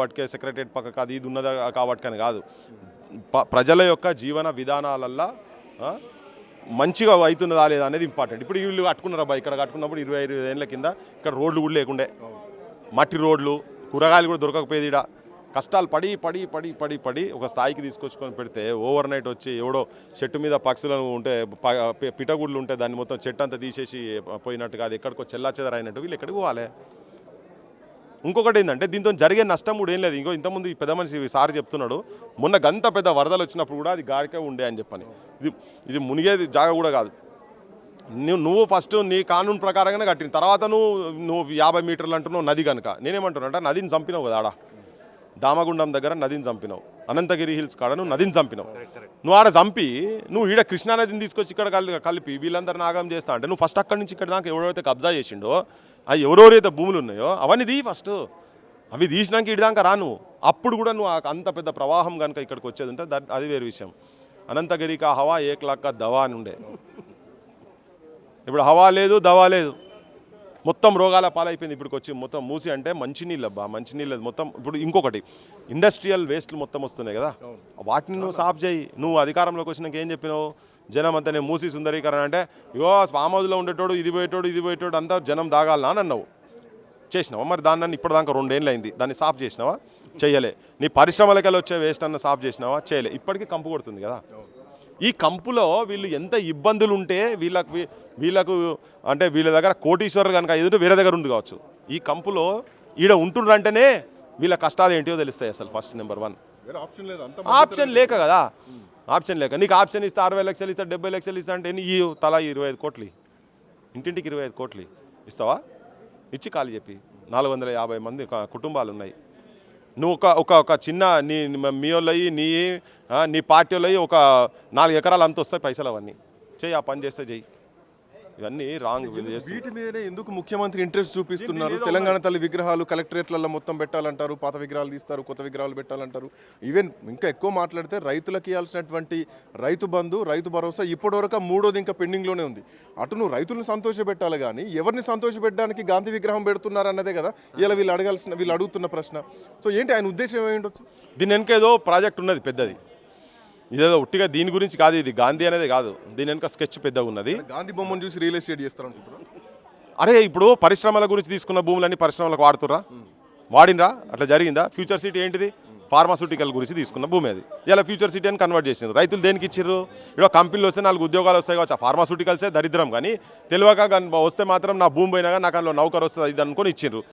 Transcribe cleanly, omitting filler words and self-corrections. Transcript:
వాటికే సెక్రటరియట్ పక్కకు అది ఇది ఉన్నదా కాబట్టికని కాదు. ప్రజల యొక్క జీవన విధానాలల్లో మంచిగా అవుతున్నదా లేదా అనేది ఇంపార్టెంట్. ఇప్పుడు వీళ్ళు కట్టుకున్నారు అబ్బాయి, ఇక్కడ కట్టుకున్నప్పుడు 25 ఏళ్ళ కింద ఇక్కడ రోడ్లు కూడా లేకుండే, మట్టి రోడ్లు, కూరగాయలు కూడా దొరకకపోయేది. ఇక్కడ కష్టాలు పడి పడి పడి పడి పడి ఒక స్థాయికి తీసుకొచ్చుకొని పెడితే ఓవర్ నైట్ వచ్చి ఎవడో చెట్టు మీద పక్షులను ఉంటే పిటగుడ్లు ఉంటే దాన్ని మొత్తం చెట్టు అంతా తీసేసి పోయినట్టు కాదు, ఎక్కడికో చెల్లాచెదరైనట్టు వీళ్ళు ఎక్కడికి పోవాలి. ఇంకొకటి ఏంటంటే దీంతో జరిగే నష్టం కూడా ఏం లేదు. ఇంకో ఇంతకుముందు ఈ పెద్ద మనిషి సార్ చెప్తున్నాడు, మొన్న గంత పెద్ద వరదలు వచ్చినప్పుడు కూడా అది గాడికే ఉండే అని చెప్పని. ఇది మునిగేది జాగా కూడా కాదు. నువ్వు ఫస్ట్ నీ కానూన్ ప్రకారంగానే కట్టిన తర్వాత నువ్వు 50 మీటర్లు అంటున్నావు నది కనుక. నేనేమంటున్నా అంటే నదిని చంపినావు కదా, ఆడ దామగుండం దగ్గర నదిని చంపినావు, అనంతగిరి హిల్స్ కాడ నువ్వు నదిని చంపినావు. నువ్వు ఆడ చంపి నువ్వు ఈడ కృష్ణానదిని తీసుకొచ్చి ఇక్కడ కలిపి వీళ్ళందరూ నాగం చేస్తా అంటే నువ్వు ఫస్ట్ అక్కడి నుంచి ఇక్కడ దాకా ఎవరైతే కబ్జా చేసిండో అవి ఎవరెవరైతే భూములు ఉన్నాయో అవన్నీ తీ ఫస్ట్. అవి తీసినాక ఇడిదాకా రాను. అప్పుడు కూడా నువ్వు అంత పెద్ద ప్రవాహం కనుక ఇక్కడికి వచ్చేది ఉంటే అది వేరే విషయం. అనంతగిరికి హవా 1 లాఖ దవా అని ఉండే, ఇప్పుడు హవా లేదు, దవా లేదు, మొత్తం రోగాల పాలైపోయింది. ఇప్పటికి వచ్చి మొత్తం మూసి అంటే మంచినీళ్ళు అబ్బా, మంచినీళ్ళు మొత్తం. ఇప్పుడు ఇంకొకటి ఇండస్ట్రియల్ వేస్ట్లు మొత్తం వస్తున్నాయి కదా, వాటిని నువ్వు సాఫ్ చేయి. నువ్వు అధికారంలోకి వచ్చినాక ఏం చెప్పినావు, జనం అంతా నేను మూసి సుందరీకరణ అంటే ఇగో ఫామ్ హౌస్లో ఉండేటోడు ఇది పోయేటోడు అంతా జనం దాగాలనా అని అన్నావు. చేసినావా మరి దాన్ని? ఇప్పటిదాకా 2 ఏళ్ళు అయింది, దాన్ని సాఫ్ చేసినావా? చేయలే. నీ పరిశ్రమలకెళ్ళి వచ్చే వేస్ట్ అన్న సాఫ్ చేసినావా? చేయలే. ఇప్పటికీ కంపు కొడుతుంది కదా. ఈ కంపులో వీళ్ళు ఎంత ఇబ్బందులు ఉంటే వీళ్ళకు అంటే వీళ్ళ దగ్గర కోటీశ్వరులు కనుక ఎదురు వేరే దగ్గర ఉంది కావచ్చు. ఈ కంపులో ఈడ ఉంటుండ్రంటేనే వీళ్ళ కష్టాలు ఏంటియో తెలుస్తాయి. అసలు ఫస్ట్ నెంబర్ 1 ఆప్షన్ లేక కదా, ఆప్షన్ లేక. నీకు ఆప్షన్ ఇస్తే 60 లక్షలు ఇస్తా, 70 లక్షలు ఇస్తా అంటే ఈ తలా 25 కోట్లు, ఇంటింటికి 25 కోట్లు ఇస్తావా? ఇచ్చి ఖాళీ చెప్పి 450 మంది కుటుంబాలు ఉన్నాయి. నువ్వు ఒక చిన్న మీ వాళ్ళవి నీ పార్టీ వాళ్ళవి ఒక 4 ఎకరాలు అంత వస్తాయి పైసలు, అవన్నీ చెయ్యి. ఆ పని చేస్తే చెయ్యి. ఇవన్నీ రాంగ్. వీటి మీదనే ఎందుకు ముఖ్యమంత్రి ఇంట్రెస్ట్ చూపిస్తున్నారు? తెలంగాణ తల్లి విగ్రహాలు కలెక్టరేట్లలో మొత్తం పెట్టాలంటారు, పాత విగ్రహాలు తీస్తారు, కొత్త విగ్రహాలు పెట్టాలంటారు. ఈవెన్ ఇంకా ఎక్కువ మాట్లాడితే రైతులకు ఇవ్వాల్సినటువంటి రైతు బంధు, రైతు భరోసా ఇప్పటివరకు 3వది ఇంకా పెండింగ్లోనే ఉంది. అటు నువ్వు రైతులను సంతోషపెట్టాలి కానీ ఎవరిని సంతోషపెట్టడానికి గాంధీ విగ్రహం పెడుతున్నారు అన్నదే కదా ఇలా వీళ్ళు అడుగుతున్న ప్రశ్న. సో ఏంటి ఆయన ఉద్దేశం ఏమిటొచ్చు? దీని వెనక ఏదో ప్రాజెక్ట్ ఉన్నది పెద్దది, ఇదేదో ఉట్టిగా దీని గురించి కాదు, ఇది గాంధీ అనేది కాదు, దీని వెనక స్కెచ్ పెద్దగా ఉన్నది. గాంధీ బొమ్మను చూసి రియల్ ఎస్టేట్ చేస్తారంటున్నారు. అరే ఇప్పుడు పరిశ్రమల గురించి తీసుకున్న భూములన్నీ పరిశ్రమలకు వాడుతుర్రా? వాడినరా? అట్లా జరిగిందా? ఫ్యూచర్ సిటీ ఏంటిది? ఫార్మాస్యూటికల్ గురించి తీసుకున్న భూమి అది. ఇలా ఫ్యూచర్ సిటీ అని కన్వర్ట్ చేసినారు. రైతులు దేనికి ఇచ్చిర్రు? ఇక్కడ కంపెనీలు వస్తే 4 ఉద్యోగాలు వస్తాయి కావచ్చు. ఫార్మాస్యూటికల్సే దరిద్రం, కానీ తెలియక వస్తే మాత్రం నా భూమి పోయినా కానీ నాకు అందులో నౌకరు వస్తుంది ఇది అనుకొని ఇచ్చిర్రు.